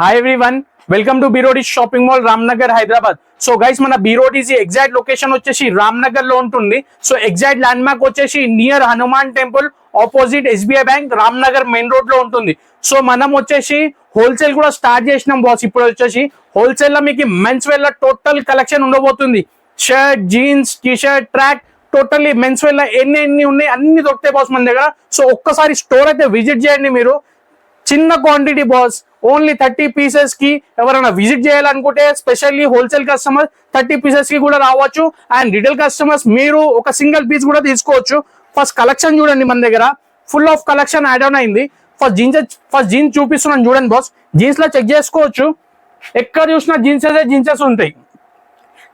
Hi everyone, welcome to B-Roadies shopping mall Ramnagar Hyderabad. So guys మన B-Roadies exact location వచ్చేసి రామ్నగర్ లో ఉంటుంది. సో ఎగ్జాక్ట్ ల్యాండ్ మార్క్ వచ్చేసి near Hanuman temple opposite SBI bank Ramnagar main road లో ఉంటుంది. So మనం వచ్చేసి హోల్సేల్ కూడా స్టార్ట్ చేసినాం బాస్. ఇప్పుడు వచ్చేసి హోల్సేల్ లో మీకు మెన్స్ వేర్ లో టోటల్ కలెక్షన్ ఉండబోతుంది. Shirt, jeans, T shirt, track, totally men's wear లో ఎన్ని ఉన్నాయి అన్ని దొరుకుతాయి బాస్ మన దగ్గర. సో ఒక్కసారి స్టోర్ అయితే విజిట్ చేయండి. మీరు చిన్న క్వాంటిటీ బాస్, ఓన్లీ 30 పీసెస్ కి ఎవరైనా విజిట్ చేయాలనుకుంటే స్పెషల్లీ హోల్సేల్ కస్టమర్ 30 పీసెస్ కి కూడా రావచ్చు. అండ్ రిటైల్ కస్టమర్స్ మీరు ఒక సింగిల్ పీస్ కూడా తీసుకోవచ్చు. ఫస్ట్ కలెక్షన్ చూడండి, మన దగ్గర full of collection add on అయింది. ఫస్ట్ జీన్స్ చూపిస్తున్నాను చూడండి బాస్. జీన్స్ లో చెక్ చేసుకోవచ్చు, ఎక్కడ చూసినా జీన్సెస్ ఉంటాయి.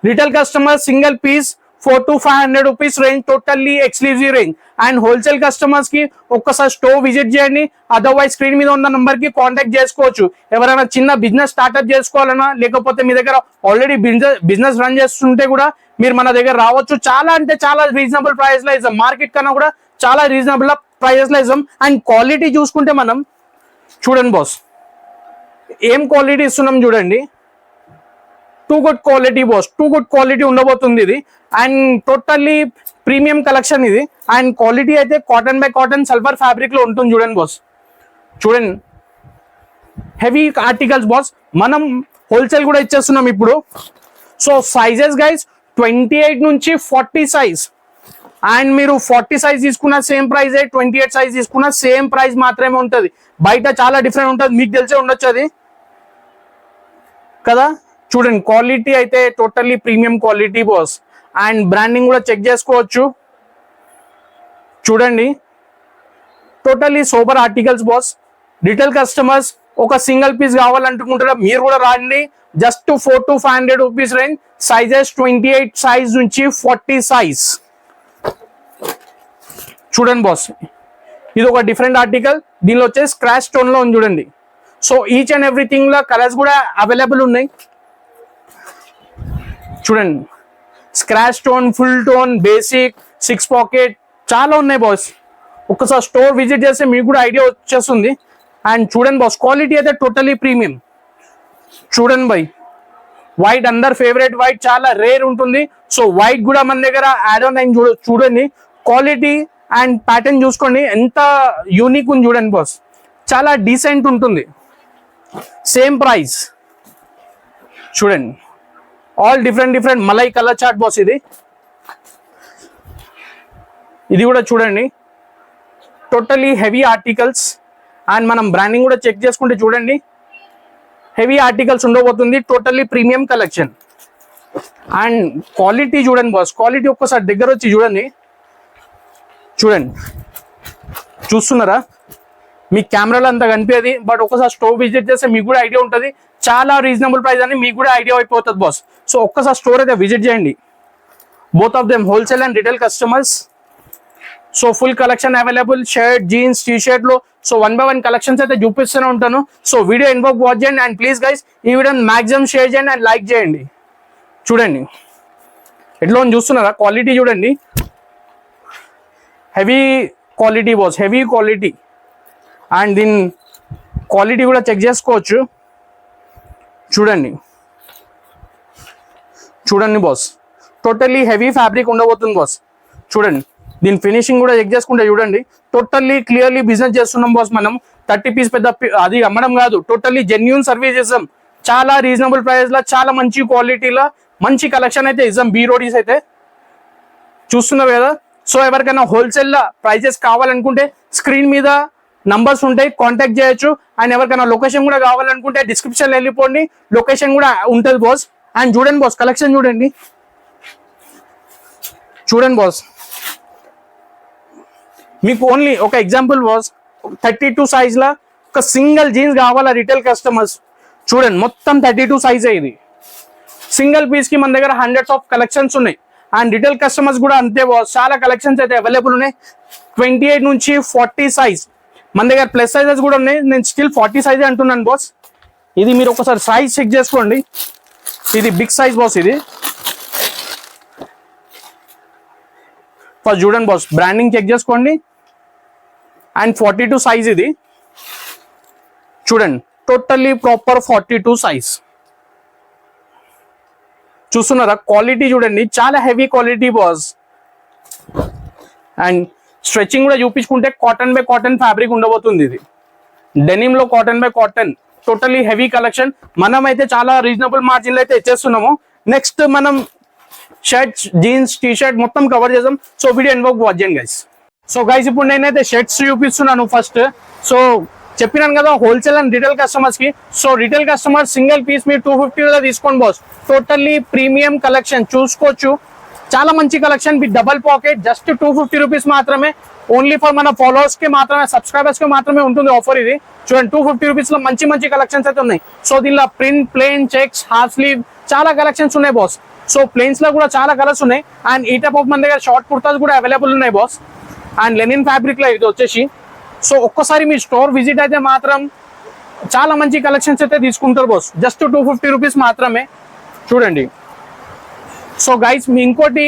Retail customer single piece 400 to 500 rupees range, totally exclusive range. And wholesale customers కి ఒక్కసారి స్టోర్ విజిట్ చేయండి, అదర్వైజ్ స్క్రీన్ మీద ఉన్న నంబర్ కి కాంటాక్ట్ చేసుకోవచ్చు. ఎవరైనా చిన్న బిజినెస్ స్టార్ట్అప్ చేసుకోవాలన్నా, లేకపోతే మీ దగ్గర ఆల్రెడీ బిజినెస్ రన్ చేస్తుంటే కూడా మీరు మన దగ్గర రావచ్చు. చాలా అంటే చాలా రీజనబుల్ ప్రైస్ లో ఇస్తాం, మార్కెట్ కన్నా కూడా చాలా రీజనబుల్ ప్రైస్ లో ఇస్తాం. అండ్ క్వాలిటీ చూసుకుంటే మనం చూడండి బాస్, ఏం క్వాలిటీ ఇస్తున్నాం చూడండి. Too good quality boss, too good quality ఉండబోతుంది ఇది. అండ్ టోటల్లీ ప్రీమియం కలెక్షన్ ఇది. అండ్ క్వాలిటీ అయితే cotton by cotton sulphur fabric లో ఉంటుంది చూడండి బాస్. చూడండి హెవీ ఆర్టికల్స్ బాస్, మనం హోల్సేల్ కూడా ఇచ్చేస్తున్నాం ఇప్పుడు. సో సైజెస్ గైస్ 28 నుంచి 40 సైజ్. అండ్ మీరు 40 సైజ్ తీసుకున్న సేమ్ ప్రైస్, 28 సైజ్ తీసుకున్న సేమ్ ప్రైస్ మాత్రమే ఉంటుంది. బయట చాలా డిఫరెంట్ ఉంటుంది, మీకు తెలిసే ఉండొచ్చు అది కదా. చూడండి క్వాలిటీ అయితే totally premium quality boss. And branding కూడా చెక్ చేసుకోవచ్చు. చూడండి totally super articles boss. Retail customers ఒక సింగిల్ పీస్ కావాలనుకుంటారా, మీరు కూడా రాండి. Just 400 to 500 rupees range. Sizes 28 size నుంచి 40 సైజ్. చూడండి బాస్, ఇది ఒక డిఫరెంట్ ఆర్టికల్. దీనిలో వచ్చేసి స్క్రాచ్ స్టోన్ లో ఉంది చూడండి. సో ఈచ్ అండ్ ఎవ్రీథింగ్ లో కలర్స్ కూడా అవైలబుల్ ఉన్నాయి. చూడండి scratch tone, full tone, basic, 6 pocket చాలా ఉన్నాయి బాస్. ఒక్కసారి స్టోర్ విజిట్ చేస్తే మీకు కూడా ఐడియా వచ్చేస్తుంది. అండ్ చూడండి బాస్, క్వాలిటీ అయితే టోటలీ ప్రీమియం. చూడండి బై, వైట్ అందరు ఫేవరెట్ వైట్, చాలా రేర్ ఉంటుంది. సో వైట్ కూడా మన దగ్గర యాడ్ ఆన్ అయింది. చూడండి క్వాలిటీ అండ్ ప్యాటర్న్ చూసుకోండి, ఎంత యూనిక్ ఉంది చూడండి బాస్. చాలా డీసెంట్ ఉంటుంది, సేమ్ ప్రైస్. చూడండి all different malai colour chart boss. ఇది కూడా చూడండి టోటలీ హెవీ ఆర్టికల్స్. అండ్ మనం బ్రాండింగ్ కూడా చెక్ చేసుకుంటే చూడండి హెవీ ఆర్టికల్స్ ఉండబోతుంది. Totally premium collection. And quality చూడండి బాస్, క్వాలిటీ ఒక్కసారి దగ్గర వచ్చి చూడండి. చూడండి చూస్తున్నారా, మీ కెమెరాలో అంత కనిపించదు, బట్ ఒకసారి స్టోర్ విజిట్ చేస్తే మీకు కూడా ఐడియా ఉంటుంది. చాలా రీజనబుల్ ప్రైస్ అని మీకు కూడా ఐడియా అయిపోతుంది బాస్. సో ఒక్కసారి స్టోర్ అయితే విజిట్ చేయండి, both of them wholesale and retail customers. So full collection available, shirt, jeans, T shirt లో. సో 1 by 1 కలెక్షన్స్ అయితే చూపిస్తూనే ఉంటాను. సో వీడియో ఇన్వోక్ వాచ్ చేయండి. అండ్ ప్లీజ్ గైస్ ఈ వీడియోని మాక్సిమం షేర్ చేయండి అండ్ లైక్ చేయండి. చూడండి ఎట్లా చూస్తున్నారా, క్వాలిటీ చూడండి, heavy quality boss, heavy quality. And దీని క్వాలిటీ కూడా చెక్ చేసుకోవచ్చు. చూడండి బాస్, టోటల్లీ హెవీ ఫ్యాబ్రిక్ ఉండబోతుంది బాస్. చూడండి దీని ఫినిషింగ్ కూడా చెక్ చేసుకుంటే చూడండి, టోటల్లీ క్లియర్లీ బిజినెస్ చేస్తున్నాం బాస్. మనం 30 పీస్ పెద్ద అది అమ్మడం కాదు, టోటల్లీ జెన్యూన్ సర్వీస్ ఇస్తాం. చాలా రీజనబుల్ ప్రైస్ లో, చాలా మంచి క్వాలిటీలో మంచి కలెక్షన్ అయితే ఇస్తాం. B-Roadies అయితే చూస్తున్నారు కదా. సో ఎవరికైనా హోల్సేల్ లో ప్రైజెస్ కావాలనుకుంటే స్క్రీన్ మీద నంబర్స్ ఉంటాయి, కాంటాక్ట్ చేయొచ్చు. అండ్ ఎవరికైనా లొకేషన్ కూడా కావాలనుకుంటే డిస్క్రిప్షన్ వెళ్ళిపోండి, లొకేషన్ కూడా ఉంటుంది బాస్. అండ్ చూడండి బాస్, కలెక్షన్ చూడండి బాస్. మీకు ఓన్లీ ఒక ఎగ్జాంపుల్ బాస్, 32 సైజ్ లా ఒక సింగిల్ జీన్స్ కావాలా రిటైల్ కస్టమర్స్. చూడండి మొత్తం 32 సైజే ఇది. సింగిల్ పీస్ కి మన దగ్గర హండ్రెడ్స్ ఆఫ్ కలెక్షన్స్ ఉన్నాయి. అండ్ రిటైల్ కస్టమర్స్ కూడా అంతే బాస్, చాలా కలెక్షన్స్ అయితే అవైలబుల్ ఉన్నాయి. 28 నుంచి 40 సైజ్ మన దగ్గర, ప్లస్ సైజెస్ కూడా ఉన్నాయి. నేను స్టిల్ 40 సైజే అంటున్నాను బాస్. ఇది మీరు ఒకసారి సైజ్ చెక్ చేసుకోండి, ఇది బిగ్ సైజ్ బాస్. ఇది ఫస్ట్ చూడండి బాస్, బ్రాండింగ్ చెక్ చేసుకోండి. అండ్ 42 సైజ్ ఇది. చూడండి టోటల్లీ ప్రాపర్ 42 సైజ్. చూస్తున్నారా క్వాలిటీ చూడండి, చాలా heavy quality boss. And stretching కూడా చూపించుకుంటే కాటన్ బై కాటన్ ఫ్యాబ్రిక్ ఉండబోతుంది. ఇది డెనిమ్ లో cotton by cotton, totally heavy collection. మనం అయితే చాలా రీజనబుల్ మార్జిన్ లో అయితే ఇచ్చేస్తున్నాము. నెక్స్ట్ మనం షర్ట్స్, జీన్స్, టీ షర్ట్ మొత్తం కవర్ చేద్దాం. సో వీడియో ఎండ్ వరకు వాచ్ చేయండి గైస్. సో గైస్ ఇప్పుడు నేనైతే షర్ట్స్ చూపిస్తున్నాను ఫస్ట్. సో చెప్పినాను కదా హోల్సేల్ అండ్ రిటైల్ కస్టమర్స్ కి. So retail customer single piece మీరు 250 తీసుకోండి బాస్. టోటల్లీ ప్రీమియం కలెక్షన్ చూసుకోవచ్చు, చాలా మంచి collection with double pocket. Just 250 rupees మాత్రమే, ఓన్లీ ఫర్ మన ఫాలోవర్స్ కి మాత్రమే, సబ్స్క్రైబర్స్ కి మాత్రమే ఉంటుంది ఆఫర్ ఇది. చూడండి 250 రూపీస్ లో మంచి మంచి కలెక్షన్స్ అయితే ఉన్నాయి. సో దీనిలో print, plain, checks, half slew చాలా కలెక్షన్స్ ఉన్నాయి బాస్. సో ప్లెయిన్స్ లో కూడా చాలా కలర్స్ ఉన్నాయి. అండ్ ఈ టైప్ ఆఫ్ మన దగ్గర షార్ట్ కుర్తాస్ కూడా అవైలబుల్ ఉన్నాయి బాస్. అండ్ లెనిన్ ఫ్యాబ్రిక్ లో ఇది వచ్చేసి. సో ఒక్కసారి మీ స్టోర్ విజిట్ అయితే మాత్రం చాలా మంచి కలెక్షన్స్ అయితే తీసుకుంటారు బాస్. జస్ట్ 250 రూపీస్ మాత్రమే చూడండి. సో గైస్ మీ ఇంకోటి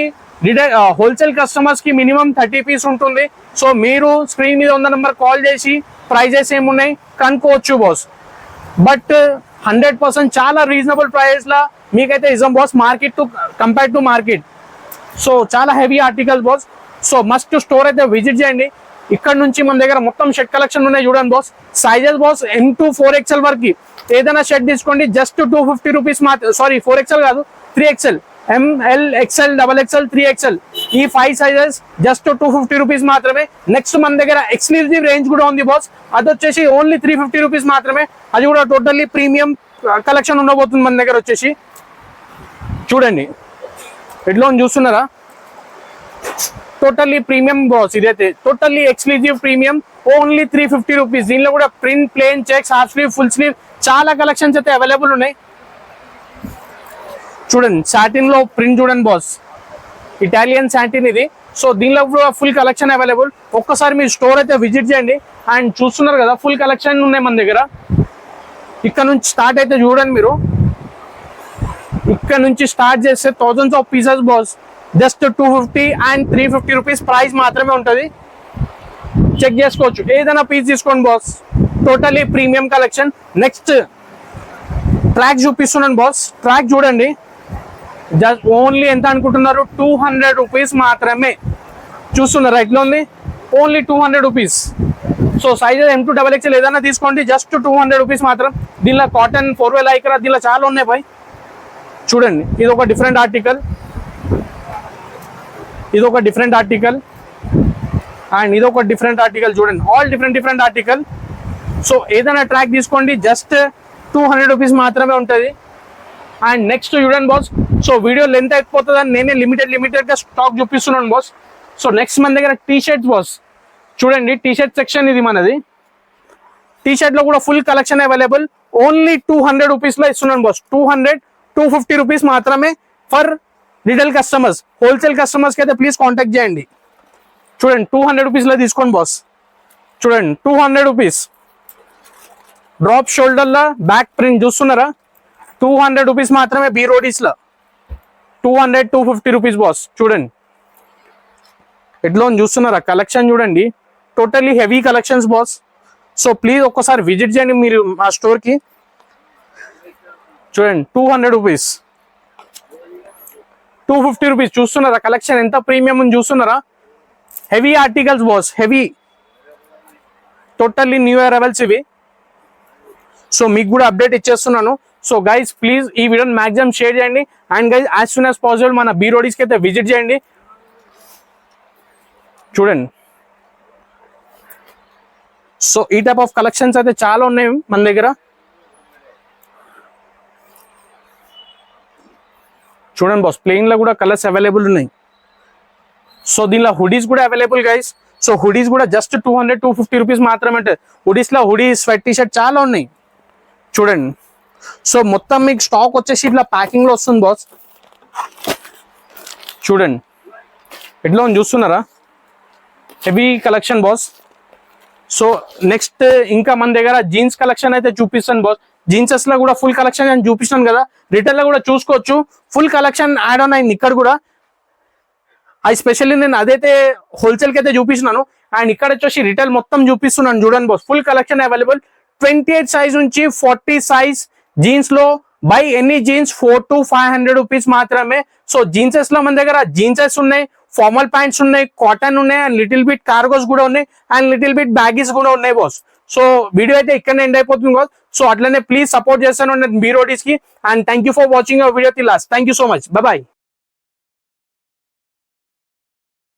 హోల్సేల్ కస్టమర్స్ కి మినిమం 30 పీస్ ఉంటుంది. సో మీరు స్క్రీన్ మీద ఉన్న నెంబర్ కాల్ చేసి ప్రైజెస్ ఏమున్నాయి కనుక్కోవచ్చు బాస్. బట్ 100% చాలా రీజనబుల్ ప్రైస్ లా మీకైతే ఇజం boss, market to compare to market. So చాలా heavy articles boss. So must store అయితే విజిట్ చేయండి. ఇక్కడ నుంచి మన దగ్గర మొత్తం షర్ట్ కలెక్షన్ ఉన్నాయి చూడండి boss. Sizes boss M to 4XL వరకు ఏదైనా షర్ట్ తీసుకోండి, జస్ట్ 250 రూపీస్ మాత్రం. సారీ 4XL కాదు, 3XL, ML, XL, XXL, 3XL ఈ 5 సైజెస్ జస్ట్ 250 రూపీస్ మాత్రమే. నెక్స్ట్ మన దగ్గర ఎక్స్క్లూజివ్ రేంజ్ కూడా ఉంది బాస్, అది వచ్చేసి ఓన్లీ 350 రూపీస్ మాత్రమే. అది కూడా టోటల్లీ ప్రీమియం కలెక్షన్ ఉండబోతుంది మన దగ్గర వచ్చేసి. చూడండి ఎట్లా చూస్తున్నారా, టోటల్లీ ప్రీమియం బాస్. ఇదైతే totally exclusive premium, only 350 rupees. దీనిలో కూడా print, plain, checks, half slew, full sleeve చాలా కలెక్షన్స్ అయితే అవైలబుల్ ఉన్నాయి. చూడండి సాటిన్ లో ప్రింట్ చూడండి బాస్, ఇటాలియన్ సాటిన్ ఇది. సో దీనిలో కూడా ఫుల్ కలెక్షన్ అవైలబుల్. ఒక్కసారి మీరు స్టోర్ అయితే విజిట్ చేయండి. అండ్ చూస్తున్నారు కదా ఫుల్ కలెక్షన్ ఉన్నాయి మన దగ్గర. ఇక్కడ నుంచి స్టార్ట్ అయితే చూడండి మీరు, ఇక్కడ నుంచి స్టార్ట్ చేస్తే thousands of pieces boss. Just 250 and 350 rupees price మాత్రమే ఉంటుంది. చెక్ చేసుకోవచ్చు, ఏదైనా పీస్ తీసుకోండి boss. Totally premium collection. Next track చూపిస్తున్నాను బాస్. ట్రాక్ చూడండి, జస్ట్ ఓన్లీ ఎంత అనుకుంటున్నారు, 200 రూపీస్ మాత్రమే. చూస్తున్నారా ఎట్లా ఉంది, only 200 rupees. So sizes M to XXL ఏదైనా తీసుకోండి, జస్ట్ 200 రూపీస్ మాత్రం. దీనిలో కాటన్, 4way లైక్రా, దీనిలో చాలా ఉన్నాయి బాయ్. చూడండి ఇది ఒక డిఫరెంట్ ఆర్టికల్, ఇది ఒక డిఫరెంట్ ఆర్టికల్, అండ్ ఇది ఒక డిఫరెంట్ ఆర్టికల్. చూడండి ఆల్ డిఫరెంట్ ఆర్టికల్. సో ఏదైనా ట్రాక్ తీసుకోండి, జస్ట్ 200 రూపీస్ మాత్రమే ఉంటుంది. అండ్ నెక్స్ట్ చూడండి బాస్. సో వీడియో లెంత్ అయిపోతుందని నేనే లిమిటెడ్ గా స్టాక్ చూపిస్తున్నాను బాస్. సో నెక్స్ట్ మన దగ్గర టీ షర్ట్స్ బాస్. చూడండి టీ షర్ట్ సెక్షన్ ఇది మనది. టీ షర్ట్ లో కూడా full collection available. Only 200 rupees లో ఇస్తున్నాను బాస్. 250 రూపీస్ మాత్రమే for retail customers. Wholesale customers కి అయితే ప్లీజ్ కాంటాక్ట్ చేయండి. చూడండి 200 రూపీస్ లో తీసుకోండి బాస్. చూడండి 200 రూపీస్. డ్రాప్ షోల్డర్ లా బ్యాక్ ప్రింట్ చూస్తున్నారా, 200 రూపీస్ మాత్రమే. బీరోడీస్ లో 250 రూపీస్ బాస్. చూడండి ఎట్లా చూస్తున్నారా, కలెక్షన్ చూడండి, totally heavy collections boss. So please ఒక్కసారి విజిట్ చేయండి మీరు మా స్టోర్ కి. చూడండి 200 రూపీస్, 250 రూపీస్. చూస్తున్నారా కలెక్షన్ ఎంత ప్రీమియం ఉంది చూస్తున్నారా. Heavy articles boss, heavy, totally new arrivals ఇవి. సో మీకు కూడా అప్డేట్ ఇచ్చేస్తున్నాను. సో గైస్ ప్లీజ్ ఈ వీడియోని మాక్సిమం షేర్ చేయండి. And guys as soon as possible మన బీరోడీస్కి అయితే విజిట్ చేయండి. చూడండి సో ఈ టైప్ ఆఫ్ కలెక్షన్స్ అయితే చాలా ఉన్నాయి మన దగ్గర. చూడండి బాస్, ప్లెయిన్ లో కూడా కలర్స్ అవైలబుల్ ఉన్నాయి. సో దీనిలో హుడీస్ కూడా అవైలబుల్ గైస్. సో హుడీస్ కూడా జస్ట్ 250 రూపీస్ మాత్రమే ఉంటుంది. హుడీస్ లో హుడీస్, స్వెట్ టీ షర్ట్ చాలా ఉన్నాయి చూడండి. సో మొత్తం మీకు స్టాక్ వచ్చేసి ఇట్లా ప్యాకింగ్ లో వస్తుంది బాస్. చూడండి ఎట్లా చూస్తున్నారా, heavy collection boss. So next ఇంకా మన దగ్గర జీన్స్ కలెక్షన్ అయితే చూపిస్తాను బాస్. జీన్సెస్ లో కూడా ఫుల్ కలెక్షన్ నేను చూపిస్తాను కదా, రిటైల్ లో కూడా చూసుకోవచ్చు. ఫుల్ కలెక్షన్ యాడ్ ఆన్ అయింది ఇక్కడ కూడా. అది స్పెషల్లీ నేను అదైతే హోల్సేల్ కి అయితే చూపిస్తున్నాను. అండ్ ఇక్కడ వచ్చేసి రిటైల్ మొత్తం చూపిస్తున్నాను చూడండి boss. Full collection available. 28 size నుంచి 40 సైజ్ జీన్స్ లో by any jeans 400 to 500 rupees మాత్రమే. సో జీన్సెస్ లో మన దగ్గర జీన్సెస్ ఉన్నాయి, ఫార్మల్ ప్యాంట్స్ ఉన్నాయి, కాటన్ ఉన్నాయి, అండ్ లిటిల్ బిట్ కార్గోస్ కూడా ఉన్నాయి, అండ్ లిటిల్ బిట్ బ్యాగీస్ కూడా ఉన్నాయి బాస్. సో వీడియో అయితే ఇక్కడనే ఎండ్ అయిపోతుంది బాస్. సో అట్లనే ప్లీజ్ సపోర్ట్ చేస్తాను బీరోడీస్ కి. And thank you for watching your video till last. Thank you so much. By.